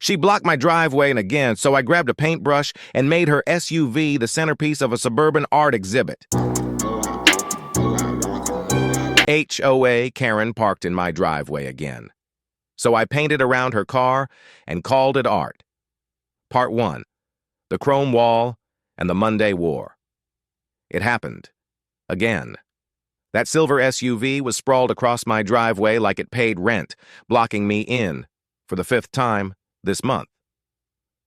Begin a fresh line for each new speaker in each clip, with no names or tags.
She blocked my driveway and again, so I grabbed a paintbrush and made her SUV the centerpiece of a suburban art exhibit. HOA Karen parked in my driveway again. So I painted around her car and called it art. Part 1. The Chrome Wall and the Monday War. It happened. Again. That silver SUV was sprawled across my driveway like it paid rent, blocking me in, for the 5th time, this month.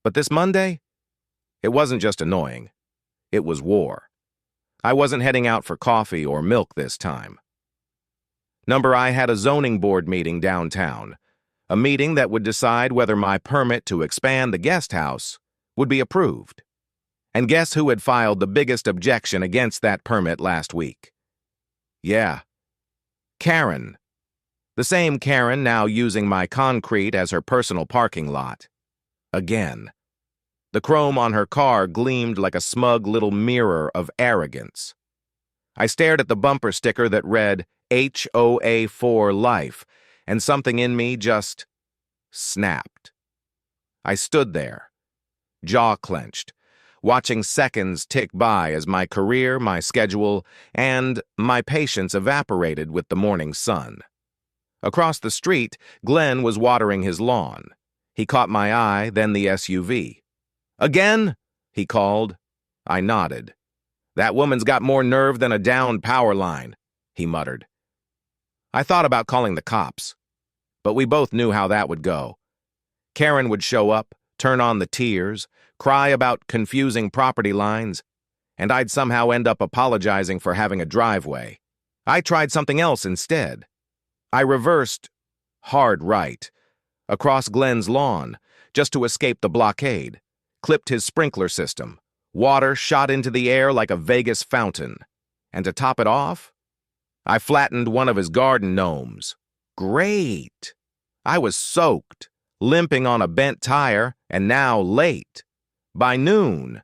But this Monday, it wasn't just annoying. It was war. I wasn't heading out for coffee or milk this time. I had a zoning board meeting downtown, a meeting that would decide whether my permit to expand the guest house would be approved. And guess who had filed the biggest objection against that permit last week? Yeah, Karen. The same Karen now using my concrete as her personal parking lot. Again. The chrome on her car gleamed like a smug little mirror of arrogance. I stared at the bumper sticker that read HOA for life, and something in me just snapped. I stood there, jaw clenched, watching seconds tick by as my career, my schedule, and my patience evaporated with the morning sun. Across the street, Glenn was watering his lawn. He caught my eye, then the SUV. "Again?" he called. I nodded. "That woman's got more nerve than a downed power line," he muttered. I thought about calling the cops, but we both knew how that would go. Karen would show up, turn on the tears, cry about confusing property lines, and I'd somehow end up apologizing for having a driveway. I tried something else instead. I reversed, hard right, across Glenn's lawn, just to escape the blockade, clipped his sprinkler system. Water shot into the air like a Vegas fountain. And to top it off, I flattened one of his garden gnomes. Great! I was soaked, limping on a bent tire, and now late. By noon,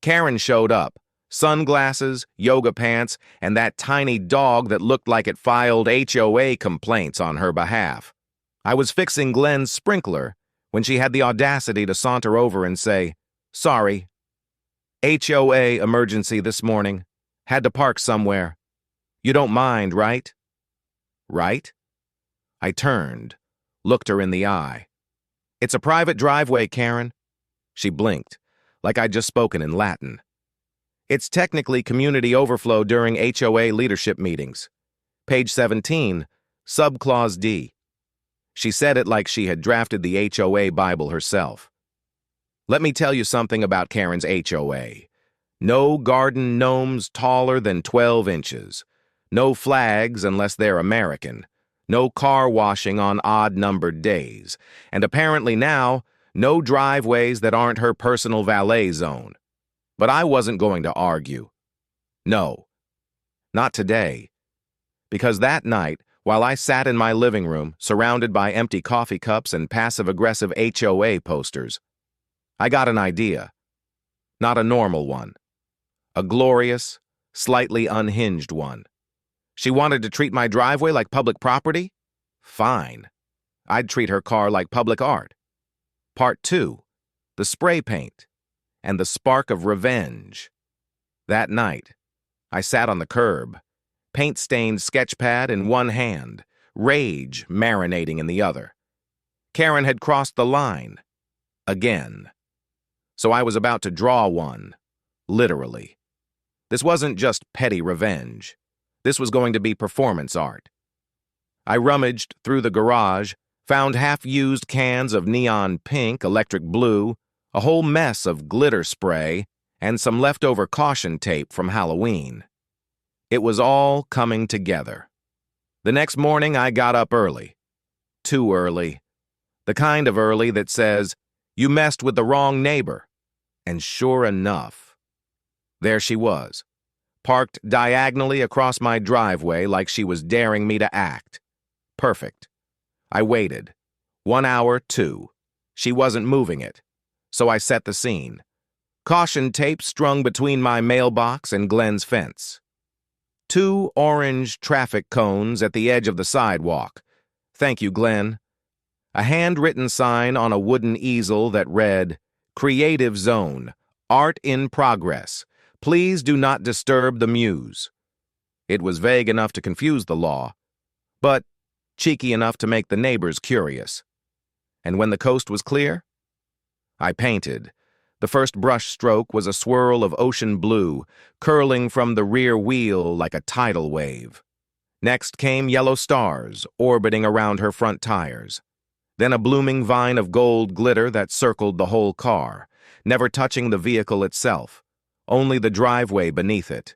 Karen showed up, sunglasses, yoga pants, and that tiny dog that looked like it filed HOA complaints on her behalf. I was fixing Glenn's sprinkler when she had the audacity to saunter over and say, "Sorry. HOA emergency this morning. Had to park somewhere. You don't mind, right?" Right? I turned, looked her in the eye. "It's a private driveway, Karen." She blinked, like I'd just spoken in Latin. "It's technically community overflow during HOA leadership meetings. Page 17, subclause D." She said it like she had drafted the HOA Bible herself. Let me tell you something about Karen's HOA. No garden gnomes taller than 12 inches. No flags unless they're American. No car washing on odd-numbered days. And apparently now, no driveways that aren't her personal valet zone. But I wasn't going to argue. No. Not today. Because that night, while I sat in my living room, surrounded by empty coffee cups and passive-aggressive HOA posters, I got an idea. Not a normal one. A glorious, slightly unhinged one. She wanted to treat my driveway like public property? Fine. I'd treat her car like public art. Part 2. The spray paint and the spark of revenge. That night, I sat on the curb, paint-stained sketchpad in one hand, rage marinating in the other. Karen had crossed the line. Again. So I was about to draw one. Literally. This wasn't just petty revenge. This was going to be performance art. I rummaged through the garage, found half-used cans of neon pink, electric blue, a whole mess of glitter spray, and some leftover caution tape from Halloween. It was all coming together. The next morning, I got up early. Too early. The kind of early that says, "You messed with the wrong neighbor." And sure enough, there she was, parked diagonally across my driveway like she was daring me to act. Perfect. I waited. 1 hour, 2. She wasn't moving it, so I set the scene. Caution tape strung between my mailbox and Glenn's fence. 2 orange traffic cones at the edge of the sidewalk. Thank you, Glenn. A handwritten sign on a wooden easel that read, "Creative Zone, Art in Progress. Please do not disturb the muse." It was vague enough to confuse the law, but cheeky enough to make the neighbors curious. And when the coast was clear, I painted. The first brush stroke was a swirl of ocean blue, curling from the rear wheel like a tidal wave. Next came yellow stars, orbiting around her front tires. Then a blooming vine of gold glitter that circled the whole car, never touching the vehicle itself, only the driveway beneath it.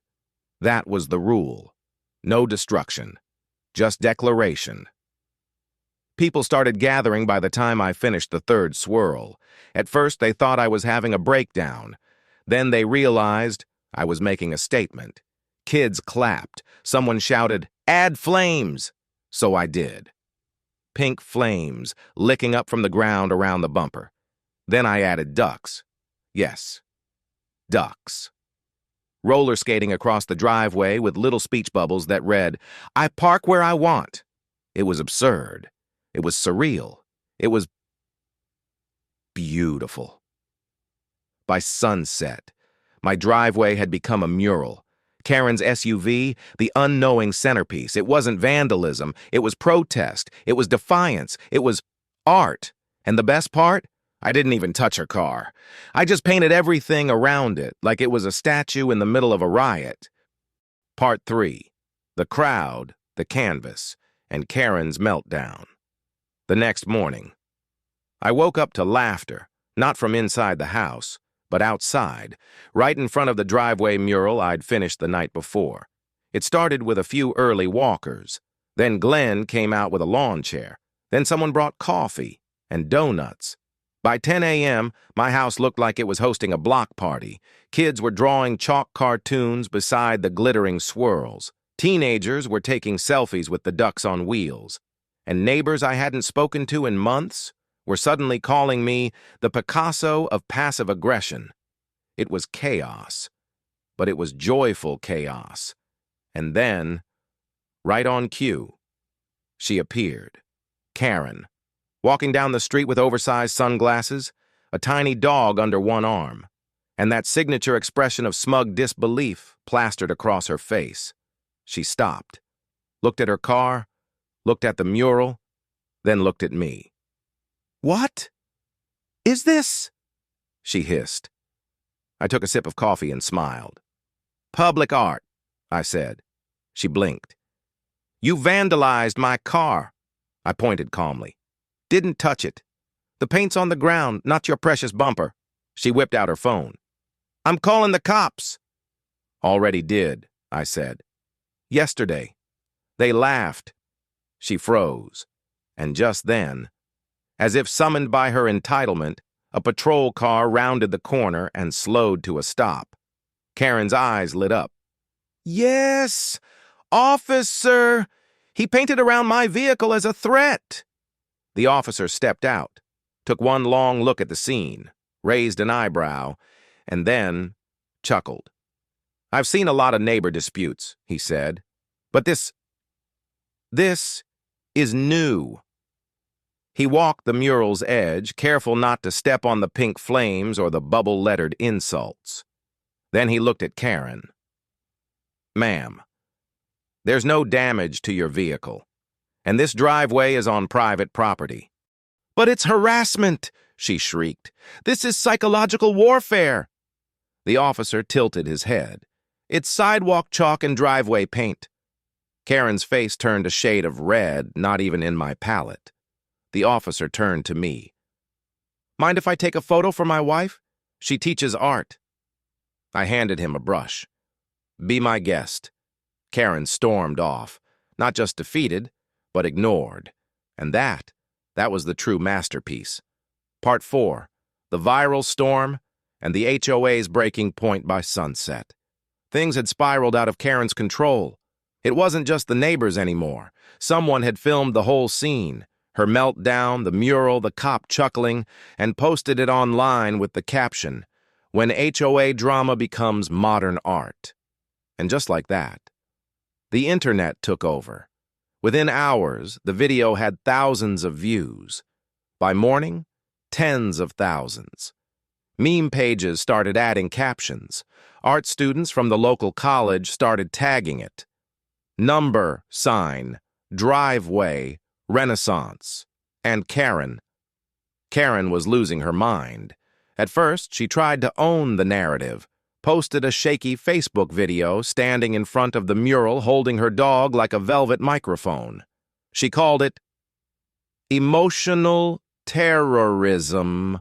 That was the rule. No destruction, just declaration. People started gathering by the time I finished the third swirl. At first, they thought I was having a breakdown. Then they realized I was making a statement. Kids clapped. Someone shouted, "Add flames!" So I did. Pink flames licking up from the ground around the bumper. Then I added ducks. Yes, ducks. Roller skating across the driveway with little speech bubbles that read, "I park where I want." It was absurd. It was surreal. It was beautiful. By sunset, my driveway had become a mural. Karen's SUV, the unknowing centerpiece. It wasn't vandalism. It was protest. It was defiance. It was art. And the best part? I didn't even touch her car. I just painted everything around it like it was a statue in the middle of a riot. Part 3. The crowd, the canvas, and Karen's meltdown. The next morning, I woke up to laughter, not from inside the house, but outside, right in front of the driveway mural I'd finished the night before. It started with a few early walkers. Then Glenn came out with a lawn chair. Then someone brought coffee and donuts. By 10 a.m., my house looked like it was hosting a block party. Kids were drawing chalk cartoons beside the glittering swirls. Teenagers were taking selfies with the ducks on wheels. And neighbors I hadn't spoken to in months were suddenly calling me the Picasso of passive aggression. It was chaos, but it was joyful chaos. And then, right on cue, she appeared. Karen, walking down the street with oversized sunglasses, a tiny dog under one arm, and that signature expression of smug disbelief plastered across her face. She stopped, looked at her car, looked at the mural, then looked at me. "What is this?" she hissed. I took a sip of coffee and smiled. "Public art," I said. She blinked. "You vandalized my car." I pointed calmly. "Didn't touch it. The paint's on the ground, not your precious bumper." She whipped out her phone. "I'm calling the cops." "Already did," I said. "Yesterday. They laughed." She froze, and just then, as if summoned by her entitlement, a patrol car rounded the corner and slowed to a stop. Karen's eyes lit up. "Yes, officer! He painted around my vehicle as a threat." The officer stepped out, took one long look at the scene, raised an eyebrow, and then chuckled. "I've seen a lot of neighbor disputes," he said, "but this is new." He walked the mural's edge, careful not to step on the pink flames or the bubble-lettered insults. Then he looked at Karen. "Ma'am, there's no damage to your vehicle, and this driveway is on private property." "But it's harassment!" she shrieked. "This is psychological warfare!" The officer tilted his head. "It's sidewalk chalk and driveway paint." Karen's face turned a shade of red, not even in my palette. The officer turned to me. "Mind if I take a photo for my wife? She teaches art." I handed him a brush. "Be my guest." Karen stormed off, not just defeated, but ignored. And that was the true masterpiece. Part 4, the viral storm and the HOA's breaking point by sunset. Things had spiraled out of Karen's control. It wasn't just the neighbors anymore. Someone had filmed the whole scene, her meltdown, the mural, the cop chuckling, and posted it online with the caption, "When HOA drama becomes modern art." And just like that, the internet took over. Within hours, the video had thousands of views. By morning, tens of thousands. Meme pages started adding captions. Art students from the local college started tagging it. Number sign, driveway, Renaissance, and Karen. Karen was losing her mind. At first, she tried to own the narrative, posted a shaky Facebook video standing in front of the mural holding her dog like a velvet microphone. She called it emotional terrorism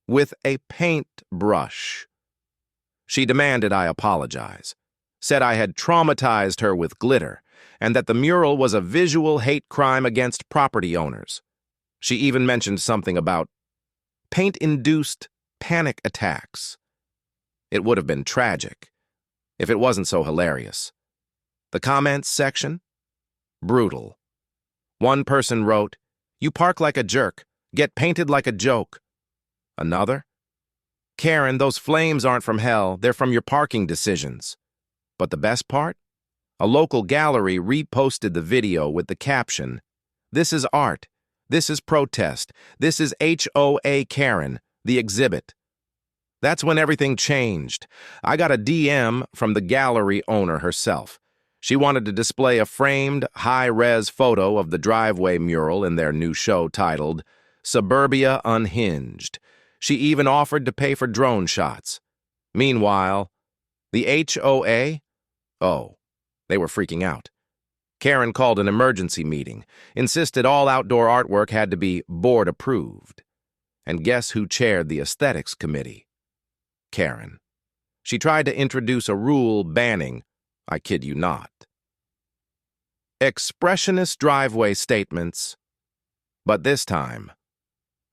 with a paintbrush. She demanded I apologize, said I had traumatized her with glitter, and that the mural was a visual hate crime against property owners. She even mentioned something about paint-induced panic attacks. It would have been tragic if it wasn't so hilarious. The comments section? Brutal. One person wrote, "You park like a jerk, get painted like a joke." Another? "Karen, those flames aren't from hell, they're from your parking decisions." But the best part? A local gallery reposted the video with the caption, "This is art. This is protest. This is HOA Karen, the exhibit." That's when everything changed. I got a DM from the gallery owner herself. She wanted to display a framed, high-res photo of the driveway mural in their new show titled Suburbia Unhinged. She even offered to pay for drone shots. Meanwhile, the HOA? Oh, they were freaking out. Karen called an emergency meeting, insisted all outdoor artwork had to be board-approved. And guess who chaired the aesthetics committee? Karen. She tried to introduce a rule banning, I kid you not, expressionist driveway statements. But this time,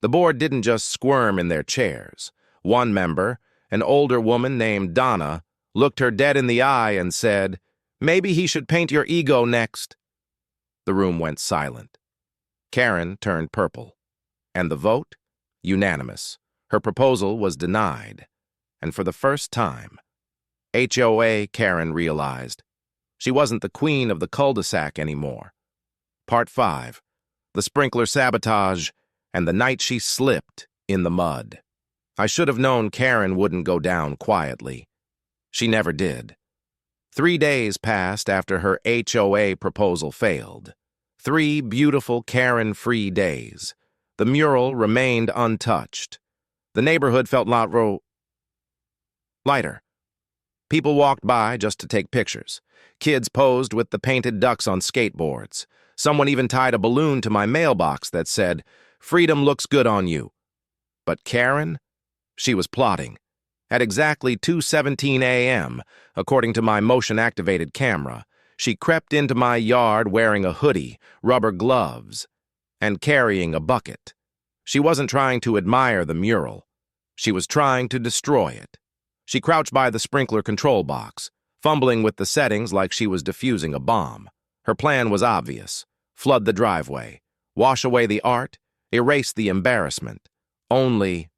the board didn't just squirm in their chairs. One member, an older woman named Donna, looked her dead in the eye and said, "Maybe he should paint your ego next." The room went silent. Karen turned purple. And the vote? Unanimous. Her proposal was denied. And for the first time, HOA Karen realized she wasn't the queen of the cul-de-sac anymore. Part 5. The sprinkler sabotage and the night she slipped in the mud. I should have known Karen wouldn't go down quietly. She never did. 3 days passed after her HOA proposal failed. 3 beautiful Karen-free days. The mural remained untouched. The neighborhood felt lighter. People walked by just to take pictures. Kids posed with the painted ducks on skateboards. Someone even tied a balloon to my mailbox that said, "Freedom looks good on you." But Karen? She was plotting. At exactly 2:17 a.m., according to my motion-activated camera, she crept into my yard wearing a hoodie, rubber gloves, and carrying a bucket. She wasn't trying to admire the mural. She was trying to destroy it. She crouched by the sprinkler control box, fumbling with the settings like she was defusing a bomb. Her plan was obvious. Flood the driveway, wash away the art, erase the embarrassment. Only,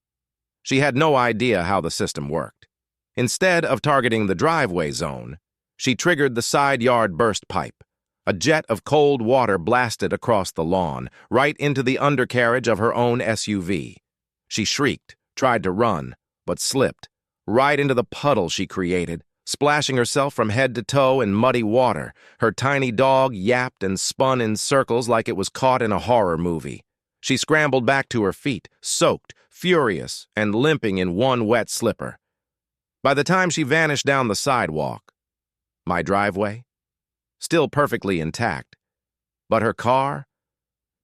she had no idea how the system worked. Instead of targeting the driveway zone, she triggered the side yard burst pipe. A jet of cold water blasted across the lawn, right into the undercarriage of her own SUV. She shrieked, tried to run, but slipped, right into the puddle she created, splashing herself from head to toe in muddy water. Her tiny dog yapped and spun in circles like it was caught in a horror movie. She scrambled back to her feet, soaked, furious, and limping in one wet slipper. By the time she vanished down the sidewalk, my driveway, still perfectly intact, but her car,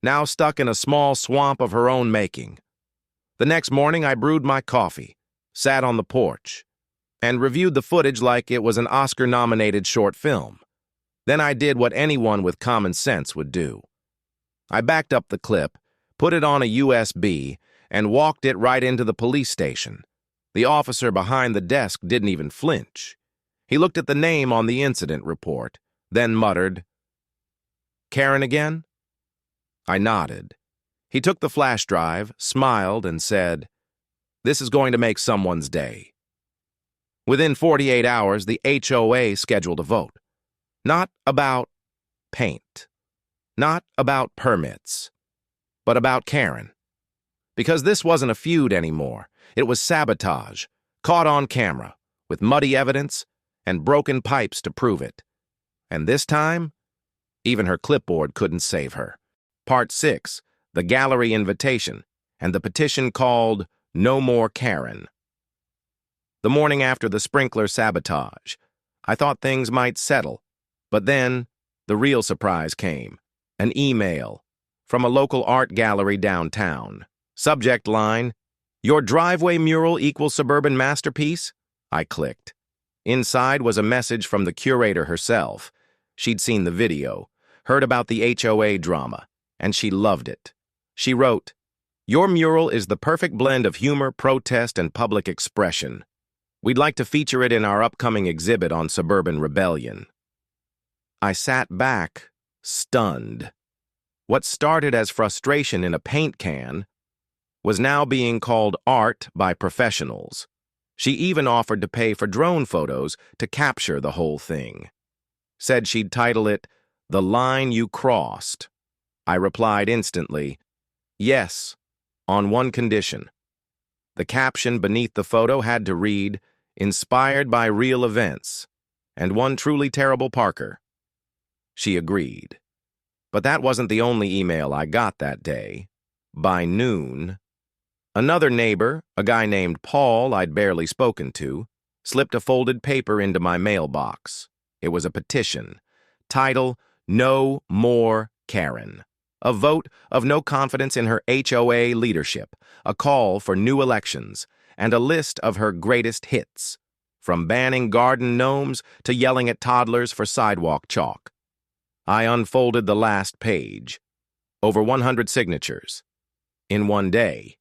now stuck in a small swamp of her own making. The next morning, I brewed my coffee, sat on the porch, and reviewed the footage like it was an Oscar-nominated short film. Then I did what anyone with common sense would do. I backed up the clip, put it on a USB, and walked it right into the police station. The officer behind the desk didn't even flinch. He looked at the name on the incident report, then muttered, "Karen again?" I nodded. He took the flash drive, smiled, and said, "This is going to make someone's day." Within 48 hours, the HOA scheduled a vote. Not about paint, not about permits, but about Karen. Because this wasn't a feud anymore. It was sabotage, caught on camera, with muddy evidence and broken pipes to prove it. And this time, even her clipboard couldn't save her. Part 6, the gallery invitation, and the petition called No More Karen. The morning after the sprinkler sabotage, I thought things might settle, but then the real surprise came. An email from a local art gallery downtown. Subject line, "Your driveway mural equals suburban masterpiece?" I clicked. Inside was a message from the curator herself. She'd seen the video, heard about the HOA drama, and she loved it. She wrote, "Your mural is the perfect blend of humor, protest, and public expression. We'd like to feature it in our upcoming exhibit on suburban rebellion." I sat back, stunned. What started as frustration in a paint can was now being called art by professionals. She even offered to pay for drone photos to capture the whole thing. Said she'd title it, "The Line You Crossed." I replied instantly, "Yes, on one condition." The caption beneath the photo had to read, "Inspired by real events, and one truly terrible Parker." She agreed. But that wasn't the only email I got that day. By noon, another neighbor, a guy named Paul I'd barely spoken to, slipped a folded paper into my mailbox. It was a petition. Title, "No More Karen." A vote of no confidence in her HOA leadership, a call for new elections, and a list of her greatest hits, from banning garden gnomes to yelling at toddlers for sidewalk chalk. I unfolded the last page. Over 100 signatures. In one day.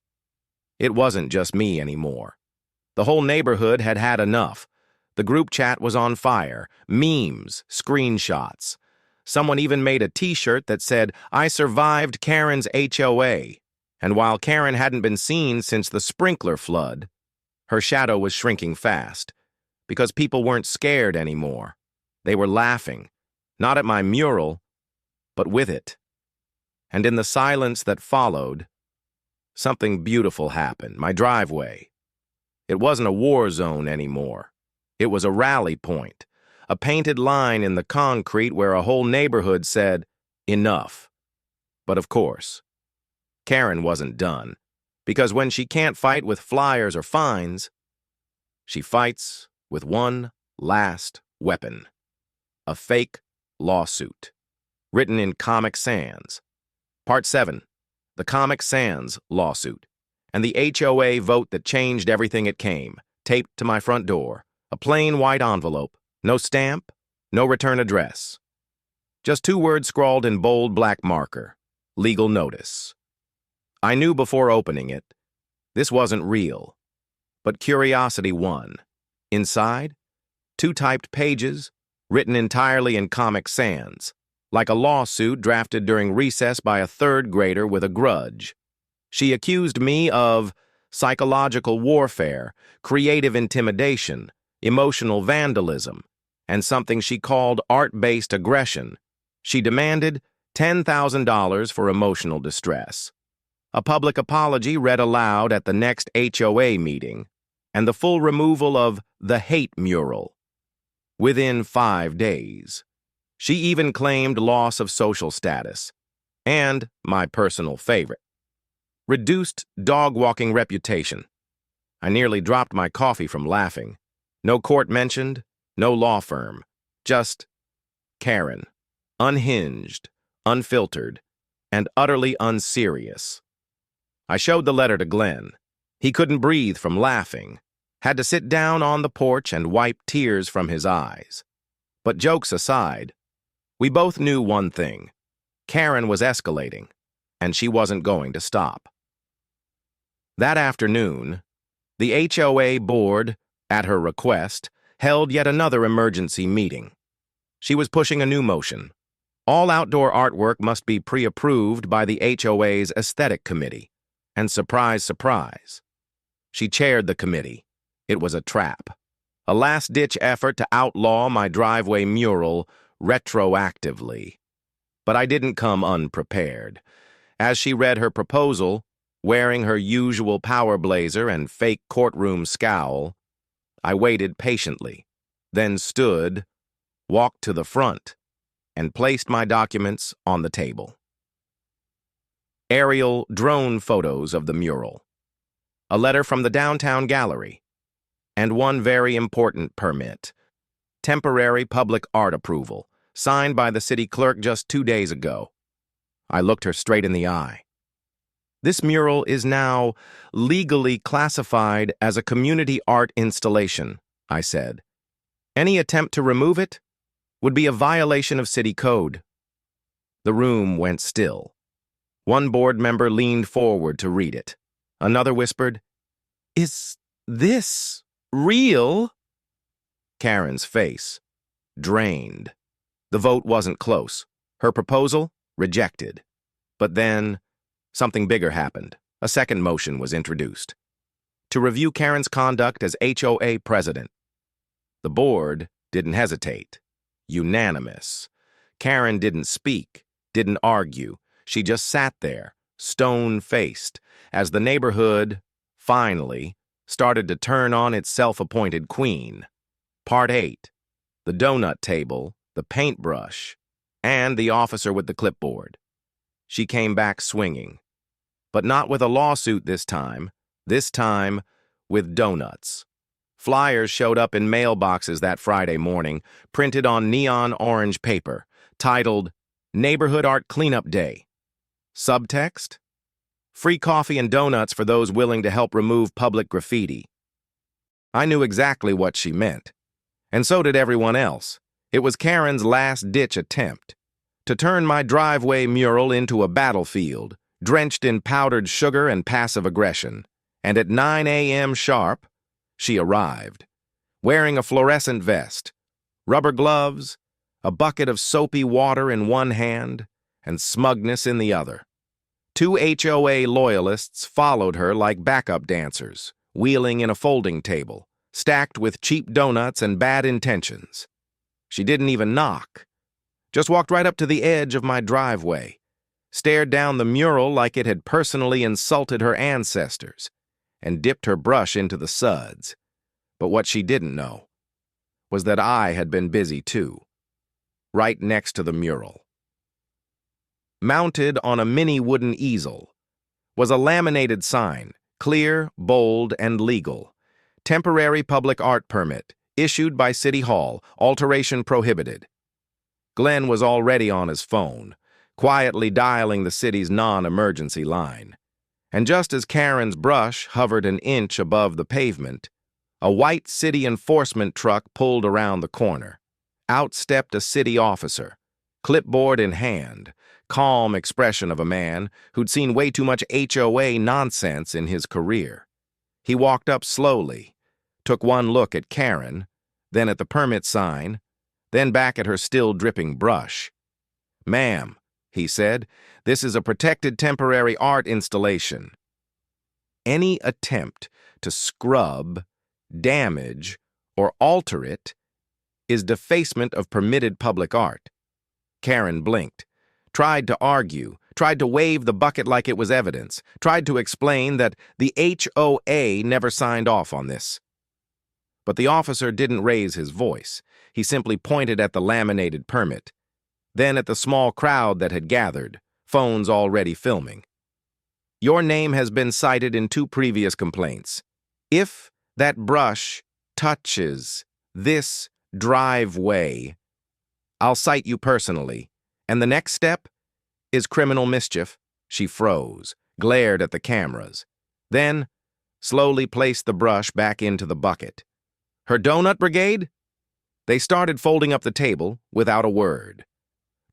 It wasn't just me anymore. The whole neighborhood had had enough. The group chat was on fire. Memes, screenshots. Someone even made a t-shirt that said, "I survived Karen's HOA." And while Karen hadn't been seen since the sprinkler flood, her shadow was shrinking fast. Because people weren't scared anymore. They were laughing. Not at my mural, but with it. And in the silence that followed, something beautiful happened. My driveway. It wasn't a war zone anymore. It was a rally point, a painted line in the concrete where a whole neighborhood said, "Enough." But of course, Karen wasn't done, because when she can't fight with flyers or fines, she fights with one last weapon, a fake lawsuit, written in Comic Sans. Part 7, the Comic Sans lawsuit, and the HOA vote that changed everything. It came, taped to my front door, a plain white envelope, no stamp, no return address. Just 2 words scrawled in bold black marker, legal notice. I knew before opening it, this wasn't real, but curiosity won. Inside, 2 typed pages, written entirely in Comic Sans, like a lawsuit drafted during recess by a 3rd grader with a grudge. She accused me of psychological warfare, creative intimidation, emotional vandalism, and something she called art-based aggression. She demanded $10,000 for emotional distress, a public apology read aloud at the next HOA meeting, and the full removal of the hate mural. Within 5 days. She even claimed loss of social status, and, my personal favorite, reduced dog-walking reputation. I nearly dropped my coffee from laughing. No court mentioned, no law firm, just Karen, unhinged, unfiltered, and utterly unserious. I showed the letter to Glenn. He couldn't breathe from laughing, had to sit down on the porch and wipe tears from his eyes. But jokes aside, we both knew one thing. Karen was escalating, and she wasn't going to stop. That afternoon, the HOA board, at her request, held yet another emergency meeting. She was pushing a new motion. All outdoor artwork must be pre-approved by the HOA's aesthetic committee. And surprise, surprise, she chaired the committee. It was a trap. A last-ditch effort to outlaw my driveway mural retroactively. But I didn't come unprepared. As she read her proposal, Wearing her usual power blazer and fake courtroom scowl, I waited patiently, then stood, walked to the front, and placed my documents on the table. Aerial drone photos of the mural, a letter from the downtown gallery, and one very important permit, temporary public art approval, signed by the city clerk just 2 days ago. I looked her straight in the eye. This mural is now legally classified as a community art installation, I said. Any attempt to remove it would be a violation of city code. The room went still. One board member leaned forward to read it. Another whispered, "Is this real?" Karen's face drained. The vote wasn't close. Her proposal rejected. But then something bigger happened. A second motion was introduced to review Karen's conduct as HOA president. The board didn't hesitate. Unanimous. Karen didn't speak, didn't argue. She just sat there, stone-faced, as the neighborhood, finally, started to turn on its self-appointed queen. Part 8. The donut table, the paintbrush, and the officer with the clipboard. She came back swinging. But not with a lawsuit this time with donuts. Flyers showed up in mailboxes that Friday morning, printed on neon orange paper, titled Neighborhood Art Cleanup Day. Subtext? Free coffee and donuts for those willing to help remove public graffiti. I knew exactly what she meant, and so did everyone else. It was Karen's last-ditch attempt to turn my driveway mural into a battlefield, drenched in powdered sugar and passive aggression. And at 9 a.m. sharp, she arrived, wearing a fluorescent vest, rubber gloves, a bucket of soapy water in one hand, and smugness in the other. 2 HOA loyalists followed her like backup dancers, wheeling in a folding table, stacked with cheap donuts and bad intentions. She didn't even knock, just walked right up to the edge of my driveway, stared down the mural like it had personally insulted her ancestors, and dipped her brush into the suds. But what she didn't know was that I had been busy too, right next to the mural. Mounted on a mini wooden easel was a laminated sign, clear, bold, and legal. Temporary public art permit, issued by City Hall, alteration prohibited. Glenn was already on his phone, quietly dialing the city's non-emergency line. And just as Karen's brush hovered an inch above the pavement, a white city enforcement truck pulled around the corner. Out stepped a city officer, clipboard in hand, calm expression of a man who'd seen way too much HOA nonsense in his career. He walked up slowly, took one look at Karen, then at the permit sign, then back at her still dripping brush. "Ma'am," he said, "this is a protected temporary art installation. Any attempt to scrub, damage, or alter it is defacement of permitted public art." Karen blinked, tried to argue, tried to wave the bucket like it was evidence, tried to explain that the HOA never signed off on this. But the officer didn't raise his voice. He simply pointed at the laminated permit, then at the small crowd that had gathered, phones already filming. "Your name has been cited in 2 previous complaints. If that brush touches this driveway, I'll cite you personally, and the next step is criminal mischief." She froze, glared at the cameras, then slowly placed the brush back into the bucket. "Her donut brigade?" They started folding up the table without a word.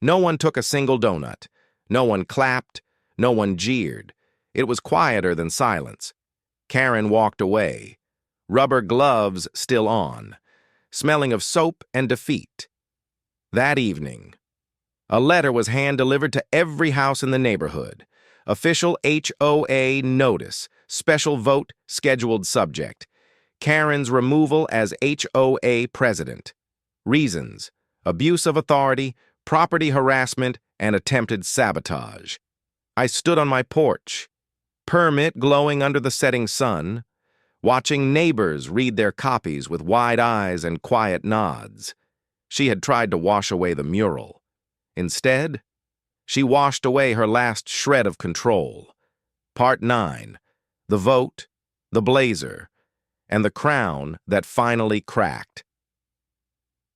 No one took a single donut. No one clapped. No one jeered. It was quieter than silence. Karen walked away, rubber gloves still on, smelling of soap and defeat. That evening, a letter was hand-delivered to every house in the neighborhood. Official HOA notice, special vote, scheduled subject. Karen's removal as HOA president. Reasons: abuse of authority, property harassment, and attempted sabotage. I stood on my porch, permit glowing under the setting sun, watching neighbors read their copies with wide eyes and quiet nods. She had tried to wash away the mural. Instead, she washed away her last shred of control. Part 9. The vote, the blazer, and the crown that finally cracked.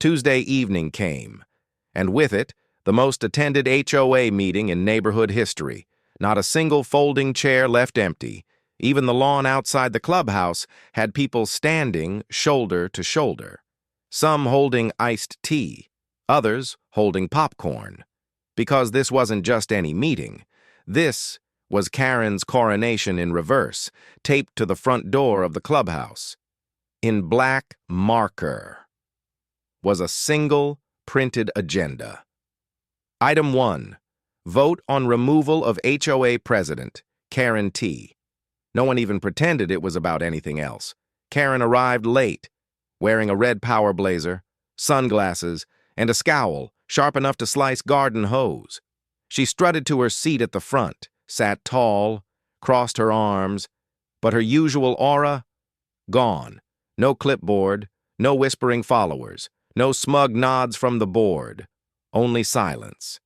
Tuesday evening came, and with it, the most attended HOA meeting in neighborhood history. Not a single folding chair left empty. Even the lawn outside the clubhouse had people standing shoulder to shoulder. Some holding iced tea, others holding popcorn. Because this wasn't just any meeting. This was Karen's coronation in reverse, taped to the front door of the clubhouse. In black marker was a single printed agenda. Item 1. Vote on removal of HOA President, Karen T. No one even pretended it was about anything else. Karen arrived late, wearing a red power blazer, sunglasses, and a scowl sharp enough to slice garden hose. She strutted to her seat at the front, sat tall, crossed her arms, but her usual aura? Gone. No clipboard, no whispering followers, no smug nods from the board, only silence.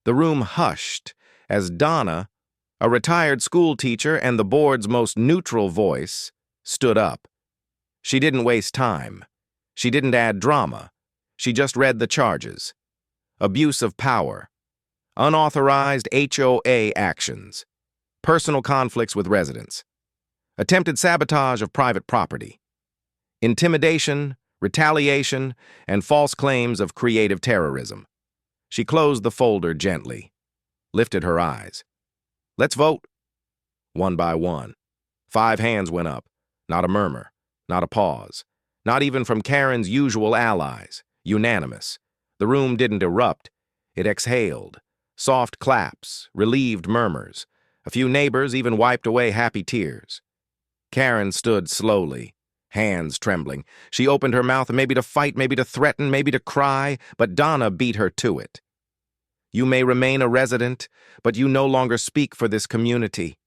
The room hushed as Donna, a retired school teacher and the board's most neutral voice, stood up. She didn't waste time. She didn't add drama. She just read the charges. Abuse of power, unauthorized HOA actions, personal conflicts with residents, attempted sabotage of private property, intimidation, retaliation, and false claims of creative terrorism. She closed the folder gently, lifted her eyes. Let's vote. One by one. 5 hands went up. Not a murmur, not a pause, not even from Karen's usual allies. Unanimous. The room didn't erupt. It exhaled. Soft claps, relieved murmurs. A few neighbors even wiped away happy tears. Karen stood slowly, hands trembling. She opened her mouth, maybe to fight, maybe to threaten, maybe to cry, but Donna beat her to it. You may remain a resident, but you no longer speak for this community.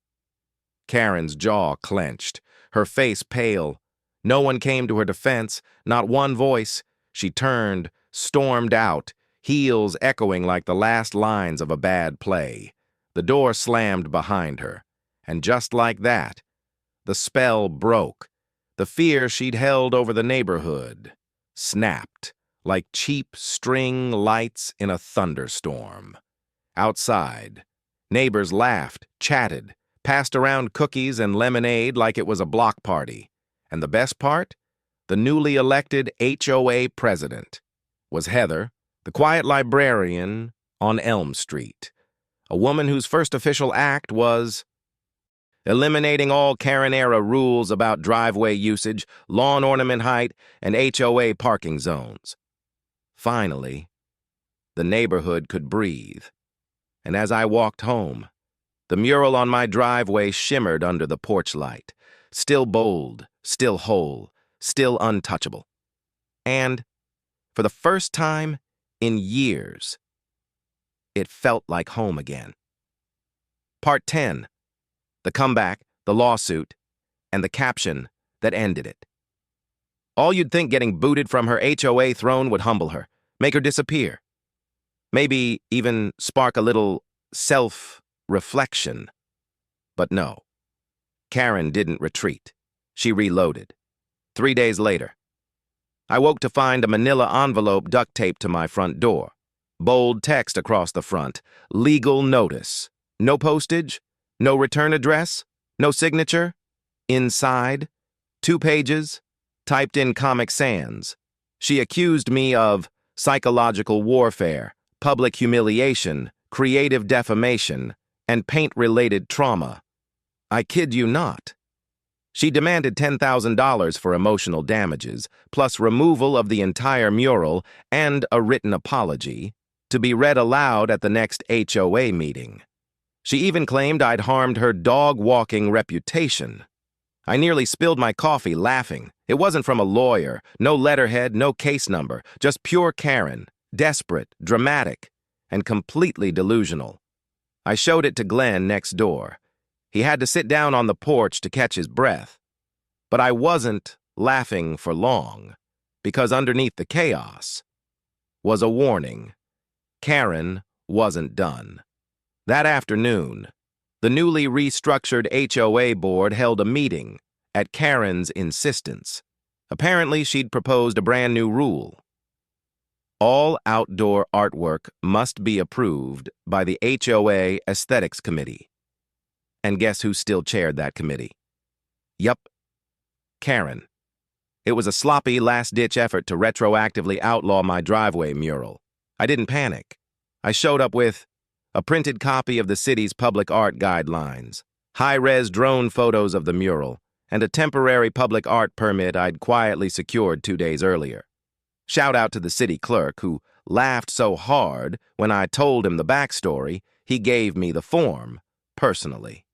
Karen's jaw clenched, her face pale. No one came to her defense, not one voice. She turned, stormed out, heels echoing like the last lines of a bad play. The door slammed behind her, and just like that, the spell broke. The fear she'd held over the neighborhood snapped like cheap string lights in a thunderstorm. Outside, neighbors laughed, chatted, passed around cookies and lemonade like it was a block party. And the best part? The newly elected HOA president was Heather, the quiet librarian on Elm Street, a woman whose first official act was eliminating all Karen-era rules about driveway usage, lawn ornament height, and HOA parking zones. Finally, the neighborhood could breathe. And as I walked home, the mural on my driveway shimmered under the porch light, still bold, still whole, still untouchable. And, for the first time in years, it felt like home again. Part 10. The comeback, the lawsuit, and the caption that ended it. All you'd think getting booted from her HOA throne would humble her, make her disappear. Maybe even spark a little self-reflection. But no. Karen didn't retreat. She reloaded. 3 days later, I woke to find a manila envelope duct taped to my front door. Bold text across the front. Legal notice. No postage, no return address, no signature. Inside, 2 pages, typed in Comic Sans. She accused me of psychological warfare, public humiliation, creative defamation, and paint-related trauma. I kid you not. She demanded $10,000 for emotional damages, plus removal of the entire mural and a written apology, to be read aloud at the next HOA meeting. She even claimed I'd harmed her dog-walking reputation. I nearly spilled my coffee laughing. It wasn't from a lawyer, no letterhead, no case number, just pure Karen, desperate, dramatic, and completely delusional. I showed it to Glenn next door. He had to sit down on the porch to catch his breath. But I wasn't laughing for long, because underneath the chaos was a warning. Karen wasn't done. That afternoon, the newly restructured HOA board held a meeting at Karen's insistence. Apparently, she'd proposed a brand new rule. All outdoor artwork must be approved by the HOA Aesthetics Committee. And guess who still chaired that committee? Yup, Karen. It was a sloppy, last-ditch effort to retroactively outlaw my driveway mural. I didn't panic. I showed up with a printed copy of the city's public art guidelines, high-res drone photos of the mural, and a temporary public art permit I'd quietly secured 2 days earlier. Shout out to the city clerk, who laughed so hard when I told him the backstory, he gave me the form, personally.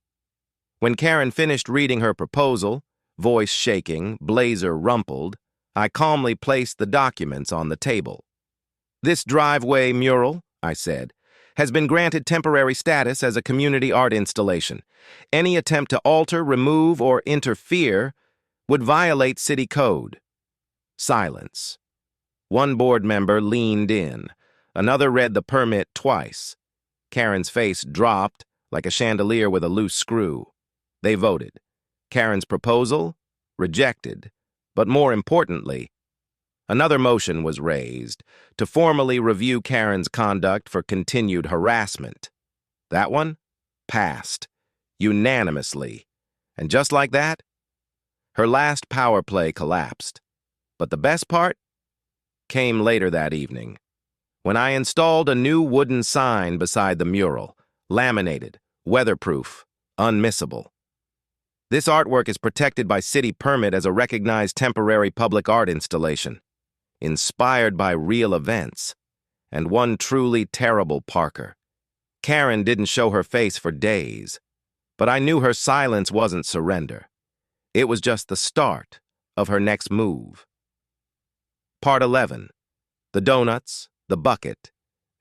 When Karen finished reading her proposal, voice shaking, blazer rumpled, I calmly placed the documents on the table. "This driveway mural," I said, "has been granted temporary status as a community art installation. Any attempt to alter, remove, or interfere would violate city code." Silence. One board member leaned in. Another read the permit twice. Karen's face dropped like a chandelier with a loose screw. They voted. Karen's proposal? Rejected. But more importantly, another motion was raised to formally review Karen's conduct for continued harassment. That one passed, unanimously. And just like that, her last power play collapsed. But the best part came later that evening, when I installed a new wooden sign beside the mural, laminated, weatherproof, unmissable. This artwork is protected by city permit as a recognized temporary public art installation, inspired by real events, and one truly terrible Parker. Karen didn't show her face for days, but I knew her silence wasn't surrender. It was just the start of her next move. Part 11. The donuts, the bucket,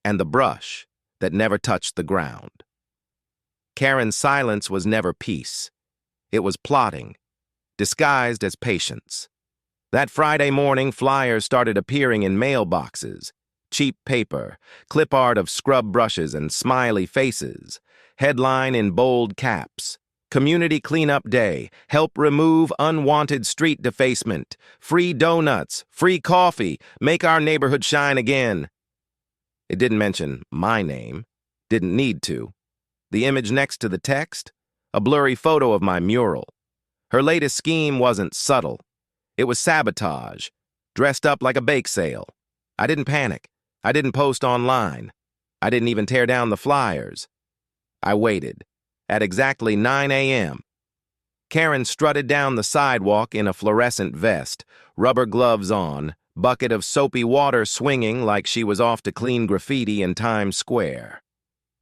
and the brush that never touched the ground. Karen's silence was never peace. It was plotting, disguised as patience. That Friday morning, flyers started appearing in mailboxes. Cheap paper, clip art of scrub brushes and smiley faces. Headline in bold caps: Community Cleanup Day. Help remove unwanted street defacement. Free donuts, free coffee. Make our neighborhood shine again. It didn't mention my name. Didn't need to. The image next to the text? A blurry photo of my mural. Her latest scheme wasn't subtle. It was sabotage, dressed up like a bake sale. I didn't panic. I didn't post online. I didn't even tear down the flyers. I waited. At exactly 9 a.m., Karen strutted down the sidewalk in a fluorescent vest, rubber gloves on, bucket of soapy water swinging like she was off to clean graffiti in Times Square.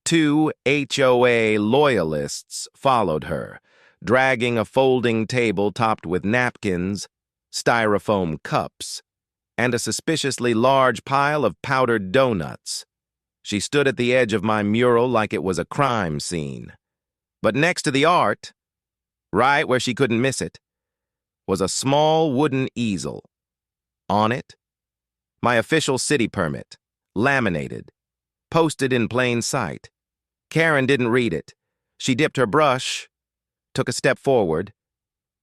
2 HOA loyalists followed her, dragging a folding table topped with napkins, styrofoam cups, and a suspiciously large pile of powdered donuts. She stood at the edge of my mural like it was a crime scene. But next to the art, right where she couldn't miss it, was a small wooden easel. On it, my official city permit, laminated, posted in plain sight. Karen didn't read it. She dipped her brush, took a step forward,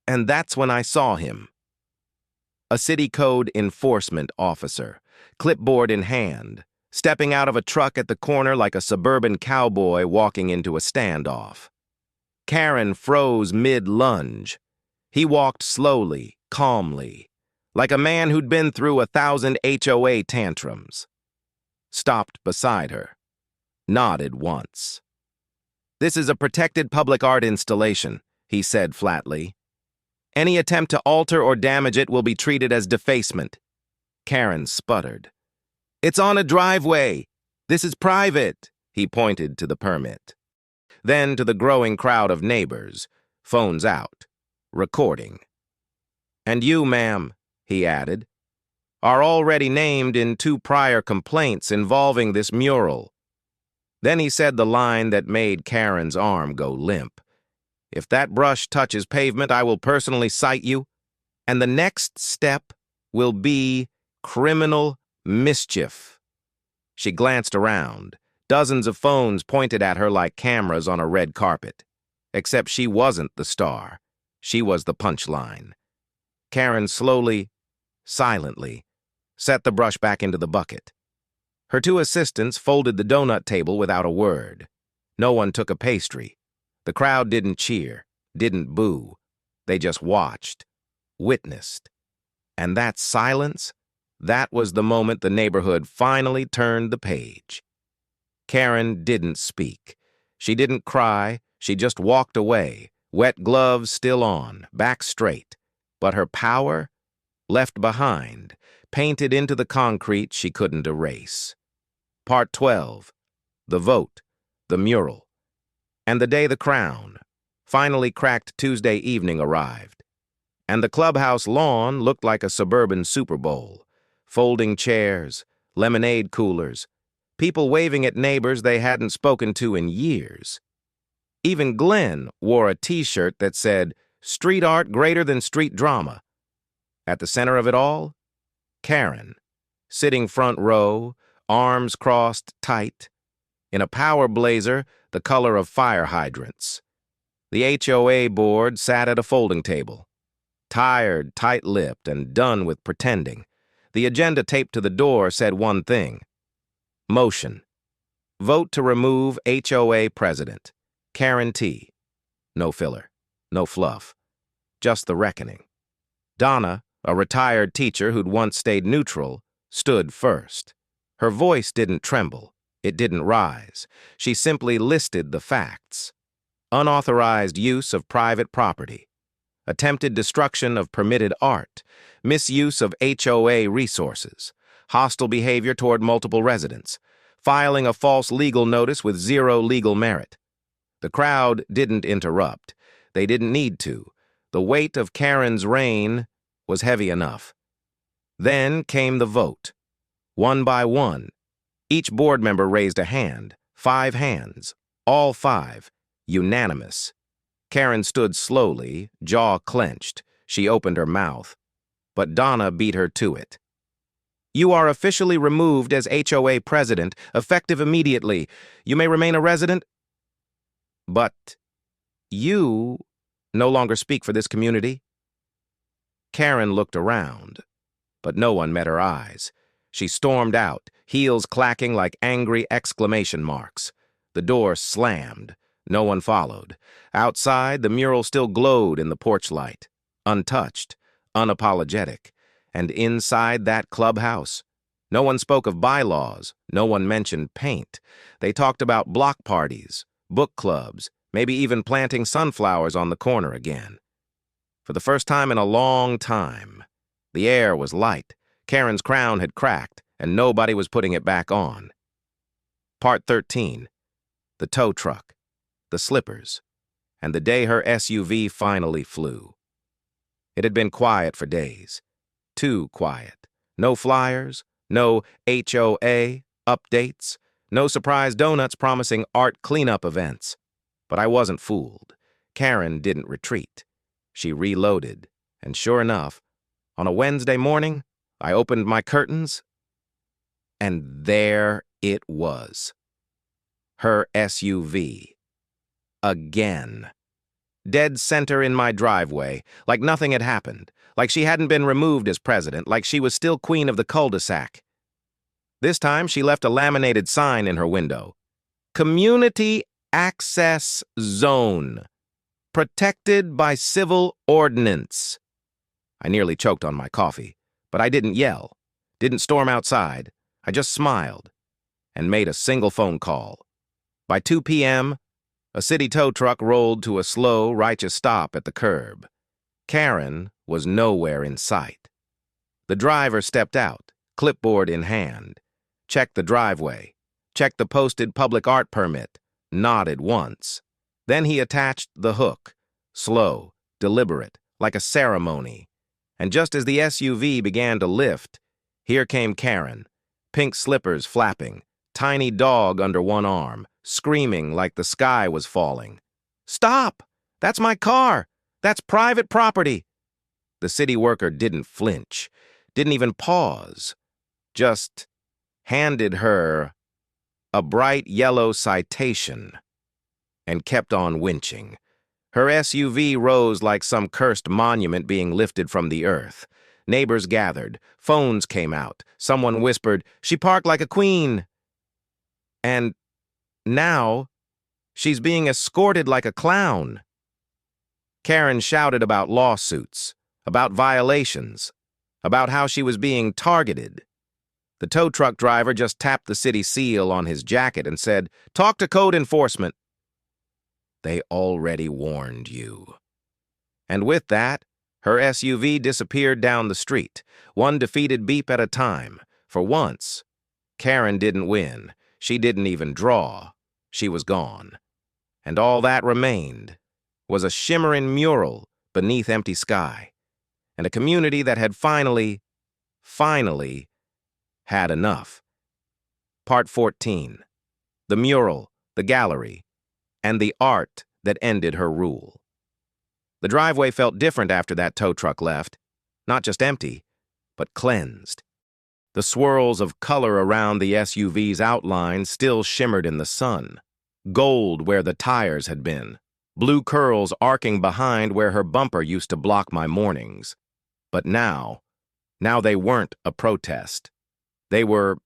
and that's when I saw him. A city code enforcement officer, clipboard in hand, stepping out of a truck at the corner like a suburban cowboy walking into a standoff. Karen froze mid-lunge. He walked slowly, calmly, like a man who'd been through 1,000 HOA tantrums. Stopped beside her. Nodded once. "This is a protected public art installation," he said flatly. "Any attempt to alter or damage it will be treated as defacement." Karen sputtered. "It's on a driveway. This is private," he pointed to the permit. Then to the growing crowd of neighbors, phones out, recording. "And you, ma'am," he added, "are already named in 2 prior complaints involving this mural." Then he said the line that made Karen's arm go limp. If that brush touches pavement, I will personally cite you, and the next step will be criminal mischief." She glanced around. Dozens of phones pointed at her like cameras on a red carpet. Except she wasn't the star. She was the punchline. Karen slowly, silently, set the brush back into the bucket. Her two assistants folded the donut table without a word. No one took a pastry. The crowd didn't cheer, didn't boo. They just watched, witnessed. And that silence, that was the moment the neighborhood finally turned the page. Karen didn't speak. She didn't cry. She just walked away, wet gloves still on, back straight. But her power, left behind, painted into the concrete she couldn't erase. Part 12. The vote, the mural, and the day the crown, finally cracked Tuesday evening, arrived. And the clubhouse lawn looked like a suburban Super Bowl. Folding chairs, lemonade coolers, people waving at neighbors they hadn't spoken to in years. Even Glenn wore a t-shirt that said, "Street art greater than street drama." At the center of it all, Karen, sitting front row, arms crossed tight, in a power blazer the color of fire hydrants. The HOA board sat at a folding table, tired, tight-lipped, and done with pretending. The agenda taped to the door said one thing: motion. Vote to remove HOA president, Karen T. No filler, no fluff, just the reckoning. Donna, a retired teacher who'd once stayed neutral, stood first. Her voice didn't tremble. It didn't rise. She simply listed the facts. Unauthorized use of private property, attempted destruction of permitted art, misuse of HOA resources, hostile behavior toward multiple residents, filing a false legal notice with zero legal merit. The crowd didn't interrupt. They didn't need to. The weight of Karen's reign was heavy enough. Then came the vote. One by one, each board member raised a hand, 5 hands, all 5, unanimous. Karen stood slowly, jaw clenched. She opened her mouth, but Donna beat her to it. "You are officially removed as HOA president, effective immediately. You may remain a resident, but you no longer speak for this community." Karen looked around, but no one met her eyes. She stormed out, heels clacking like angry exclamation marks. The door slammed. No one followed. Outside, the mural still glowed in the porch light, untouched, unapologetic. And inside that clubhouse, no one spoke of bylaws. No one mentioned paint. They talked about block parties, book clubs, maybe even planting sunflowers on the corner again. For the first time in a long time, the air was light. Karen's crown had cracked, and nobody was putting it back on. Part 13. The tow truck, the slippers, and the day her SUV finally flew. It had been quiet for days. Too quiet. No flyers, no HOA updates, no surprise donuts promising art cleanup events. But I wasn't fooled. Karen didn't retreat. She reloaded, and sure enough, on a Wednesday morning, I opened my curtains, and there it was. Her SUV. Again. Dead center in my driveway, like nothing had happened, like she hadn't been removed as president, like she was still queen of the cul-de-sac. This time, she left a laminated sign in her window. Community Access Zone. Protected by civil ordinance. I nearly choked on my coffee, but I didn't yell, didn't storm outside. I just smiled and made a single phone call. By 2 p.m., a city tow truck rolled to a slow, righteous stop at the curb. Karen was nowhere in sight. The driver stepped out, clipboard in hand, checked the driveway, checked the posted public art permit, nodded once. Then he attached the hook, slow, deliberate, like a ceremony. And just as the SUV began to lift, here came Karen, pink slippers flapping, tiny dog under one arm, screaming like the sky was falling. "Stop! That's my car! That's private property! The city worker didn't flinch, didn't even pause, just handed her a bright yellow citation and kept on winching. Her SUV rose like some cursed monument being lifted from the earth. Neighbors gathered. Phones came out. Someone whispered, "She parked like a queen." And now, she's being escorted like a clown. Karen shouted about lawsuits, about violations, about how she was being targeted. The tow truck driver just tapped the city seal on his jacket and said, "Talk to code enforcement." They already warned you. And with that, her SUV disappeared down the street, one defeated beep at a time. For once, Karen didn't win. She didn't even draw. She was gone. And all that remained was a shimmering mural beneath empty sky, and a community that had finally had enough. Part 14. The mural, the gallery, and the art that ended her rule. The driveway felt different after that tow truck left. Not just empty, but cleansed. The swirls of color around the SUV's outline still shimmered in the sun. Gold where the tires had been. Blue curls arcing behind where her bumper used to block my mornings. But now they weren't a protest. They were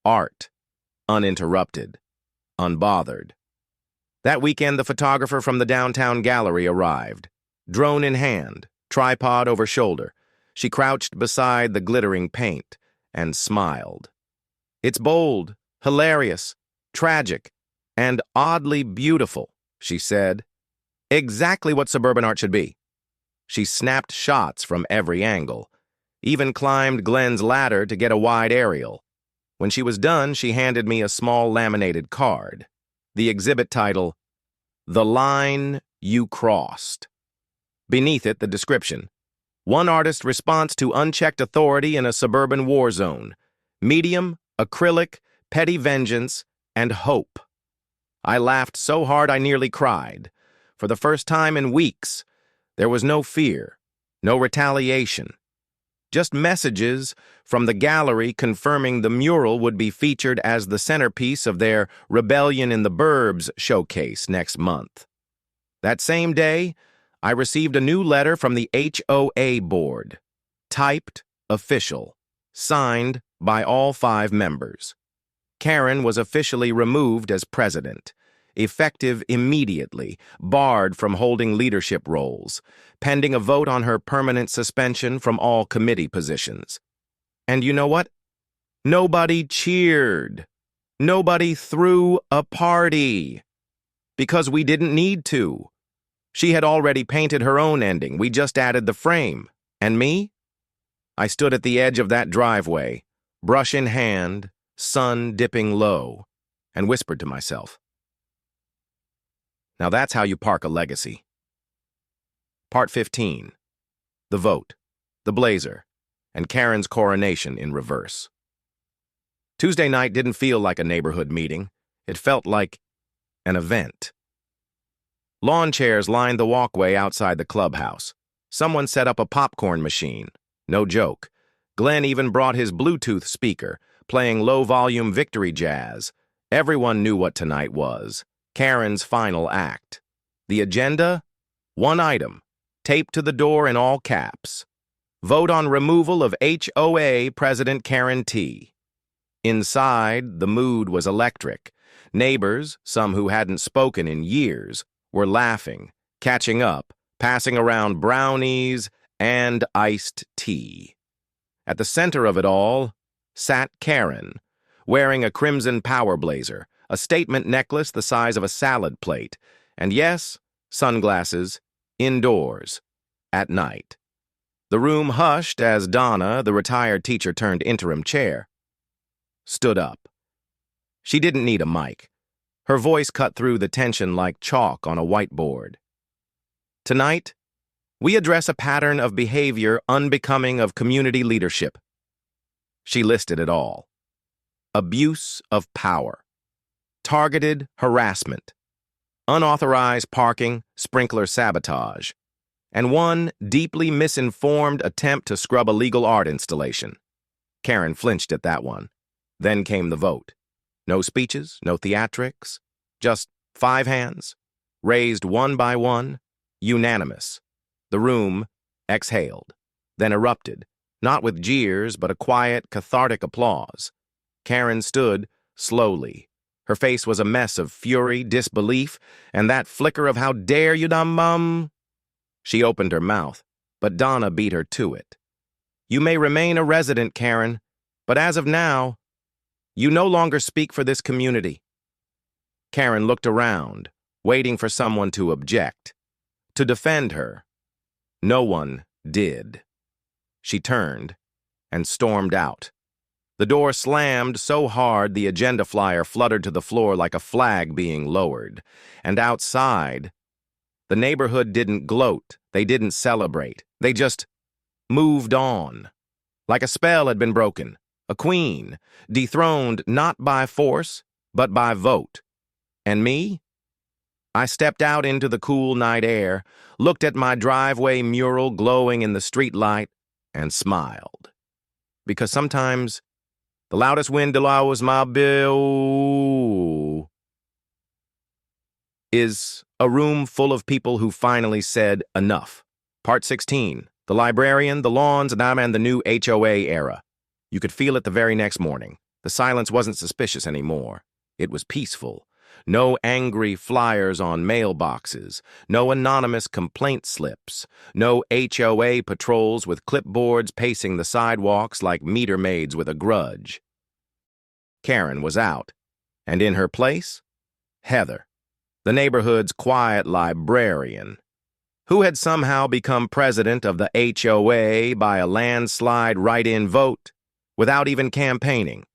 art, uninterrupted, unbothered. That weekend, the photographer from the downtown gallery arrived. Drone in hand, tripod over shoulder, she crouched beside the glittering paint and smiled. "It's bold, hilarious, tragic, and oddly beautiful," she said. "Exactly what suburban art should be." She snapped shots from every angle, even climbed Glenn's ladder to get a wide aerial. When she was done, she handed me a small laminated card. The exhibit title, "The Line You Crossed." Beneath it, the description, "One artist's response to unchecked authority in a suburban war zone. Medium, acrylic, petty vengeance, and hope." I laughed so hard I nearly cried. For the first time in weeks, there was no fear, no retaliation. Just messages from the gallery confirming the mural would be featured as the centerpiece of their Rebellion in the Burbs showcase next month. That same day, I received a new letter from the HOA board. Typed, official, signed by all 5 members. Karen was officially removed as president, effective immediately, barred from holding leadership roles, pending a vote on her permanent suspension from all committee positions. And you know what? Nobody cheered. Nobody threw a party. Because we didn't need to. She had already painted her own ending. We just added the frame. And me? I stood at the edge of that driveway, brush in hand, sun dipping low, and whispered to myself, "Now that's how you park a legacy." Part 15. The vote, the blazer, and Karen's coronation in reverse. Tuesday night didn't feel like a neighborhood meeting. It felt like an event. Lawn chairs lined the walkway outside the clubhouse. Someone set up a popcorn machine. No joke. Glenn even brought his Bluetooth speaker, playing low-volume victory jazz. Everyone knew what tonight was. Karen's final act. The agenda? One item, taped to the door in all caps. Vote on removal of HOA President Karen T. Inside, the mood was electric. Neighbors, some who hadn't spoken in years, were laughing, catching up, passing around brownies and iced tea. At the center of it all sat Karen, wearing a crimson power blazer, a statement necklace the size of a salad plate, and yes, sunglasses, indoors, at night. The room hushed as Donna, the retired teacher turned interim chair, stood up. She didn't need a mic. Her voice cut through the tension like chalk on a whiteboard. "Tonight, we address a pattern of behavior unbecoming of community leadership." She listed it all. Abuse of power. Targeted harassment. unauthorized parking, sprinkler sabotage, and one deeply misinformed attempt to scrub a legal art installation. Karen flinched at that one. Then came the vote. No speeches, no theatrics, just 5 hands, raised one by one, unanimous. The room exhaled, then erupted, not with jeers, but a quiet, cathartic applause. Karen stood slowly. Her face was a mess of fury, disbelief, and that flicker of "how dare you, dum-bum?" She opened her mouth, but Donna beat her to it. "You may remain a resident, Karen, but as of now, you no longer speak for this community." Karen looked around, waiting for someone to object, to defend her. No one did. She turned and stormed out. The door slammed so hard the agenda flyer fluttered to the floor like a flag being lowered. And outside, the neighborhood didn't gloat, they didn't celebrate, they just moved on. Like a spell had been broken, a queen, dethroned not by force, but by vote. And me? I stepped out into the cool night air, looked at my driveway mural glowing in the streetlight, and smiled. Because sometimes the loudest wind allows my bill is a room full of people who finally said enough. Part 16. The librarian, the lawns, and I'm in the new HOA era. You could feel it the very next morning. The silence wasn't suspicious anymore. It was peaceful. No angry flyers on mailboxes, no anonymous complaint slips, no HOA patrols with clipboards pacing the sidewalks like meter maids with a grudge. Karen was out, and in her place, Heather, the neighborhood's quiet librarian, who had somehow become president of the HOA by a landslide write-in vote without even campaigning.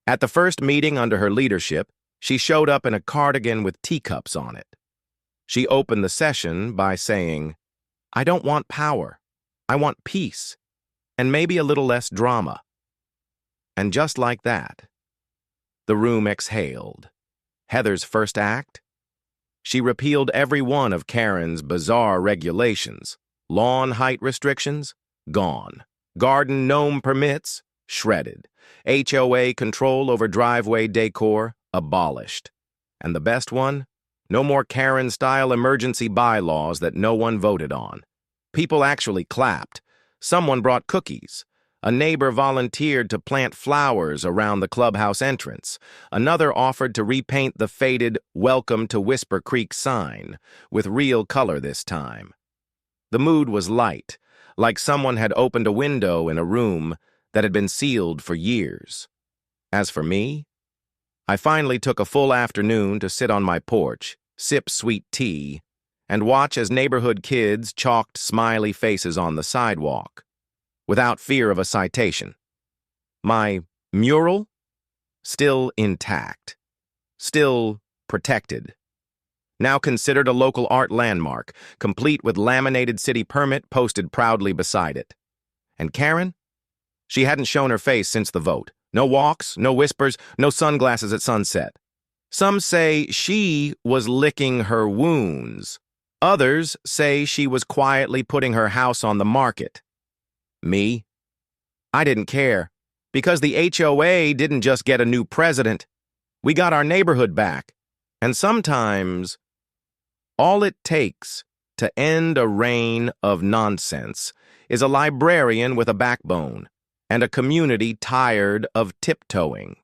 At the first meeting under her leadership, she showed up in a cardigan with teacups on it. She opened the session by saying, "I don't want power. I want peace, and maybe a little less drama." And just like that, the room exhaled. Heather's first act? She repealed every one of Karen's bizarre regulations. Lawn height restrictions? Gone. Garden gnome permits? Shredded. HOA control over driveway decor? Abolished. And the best one? No more Karen-style emergency bylaws that no one voted on. People actually clapped. Someone brought cookies. A neighbor volunteered to plant flowers around the clubhouse entrance. Another offered to repaint the faded "Welcome to Whisper Creek" sign, with real color this time. The mood was light, like someone had opened a window in a room that had been sealed for years. As for me, I finally took a full afternoon to sit on my porch, sip sweet tea, and watch as neighborhood kids chalked smiley faces on the sidewalk, without fear of a citation. My mural? Still intact. Still protected. Now considered a local art landmark, complete with laminated city permit posted proudly beside it. And Karen? She hadn't shown her face since the vote. No walks, no whispers, no sunglasses at sunset. Some say she was licking her wounds. Others say she was quietly putting her house on the market. Me? I didn't care, because the HOA didn't just get a new president. We got our neighborhood back. And sometimes, all it takes to end a reign of nonsense is a librarian with a backbone and a community tired of tiptoeing.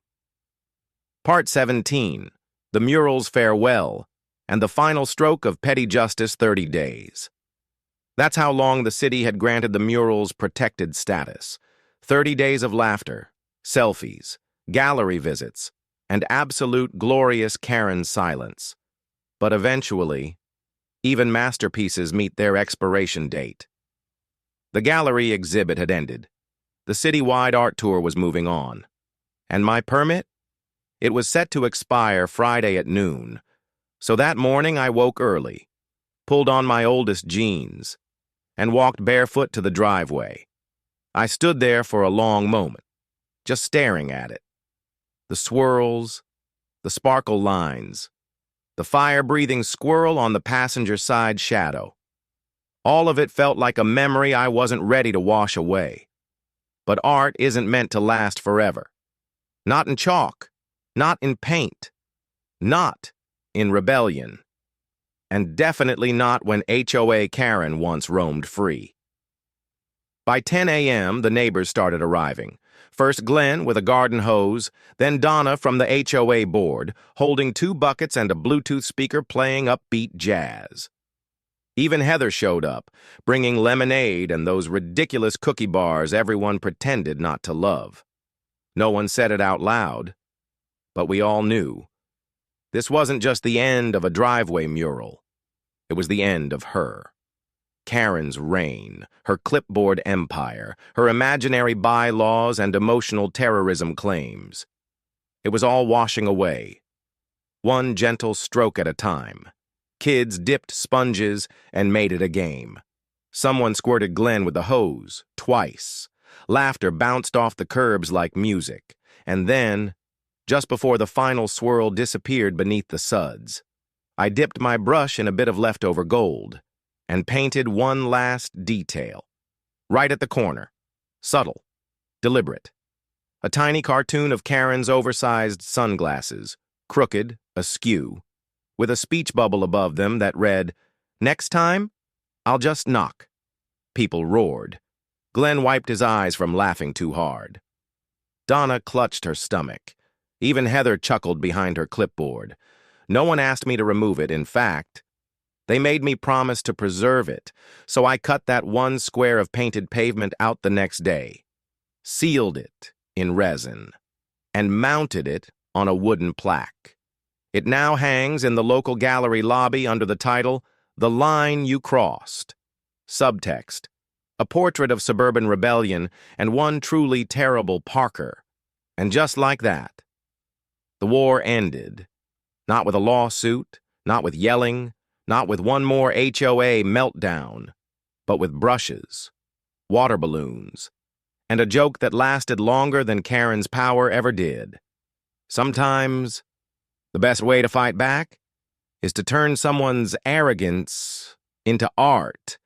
Part 17. The mural's farewell, and the final stroke of petty justice 30 days. That's how long the city had granted the mural's protected status. 30 days of laughter, selfies, gallery visits, and absolute glorious Karen silence. But eventually, even masterpieces meet their expiration date. The gallery exhibit had ended. The citywide art tour was moving on. And my permit? It was set to expire Friday at noon. So that morning I woke early, pulled on my oldest jeans, and walked barefoot to the driveway. I stood there for a long moment, just staring at it. The swirls, the sparkle lines, the fire-breathing squirrel on the passenger side shadow. All of it felt like a memory I wasn't ready to wash away. But art isn't meant to last forever. Not in chalk, not in paint, not in rebellion, and definitely not when HOA Karen once roamed free. By 10 a.m., the neighbors started arriving. First Glenn with a garden hose, then Donna from the HOA board, holding 2 buckets and a Bluetooth speaker playing upbeat jazz. Even Heather showed up, bringing lemonade and those ridiculous cookie bars everyone pretended not to love. No one said it out loud, but we all knew. This wasn't just the end of a driveway mural. It was the end of her. Karen's reign, her clipboard empire, her imaginary bylaws and emotional terrorism claims. It was all washing away, one gentle stroke at a time. Kids dipped sponges and made it a game. Someone squirted Glenn with the hose, twice. Laughter bounced off the curbs like music. And then, just before the final swirl disappeared beneath the suds, I dipped my brush in a bit of leftover gold and painted one last detail. Right at the corner. Subtle. Deliberate. A tiny cartoon of Karen's oversized sunglasses, crooked, askew, with a speech bubble above them that read, "Next time, I'll just knock." People roared. Glenn wiped his eyes from laughing too hard. Donna clutched her stomach. Even Heather chuckled behind her clipboard. No one asked me to remove it. In fact, they made me promise to preserve it, so I cut that one square of painted pavement out the next day, sealed it in resin, and mounted it on a wooden plaque. It now hangs in the local gallery lobby under the title, "The Line You Crossed." Subtext, a portrait of suburban rebellion and one truly terrible Parker. And just like that, the war ended. Not with a lawsuit, not with yelling, not with one more HOA meltdown, but with brushes, water balloons, and a joke that lasted longer than Karen's power ever did. Sometimes, the best way to fight back is to turn someone's arrogance into art.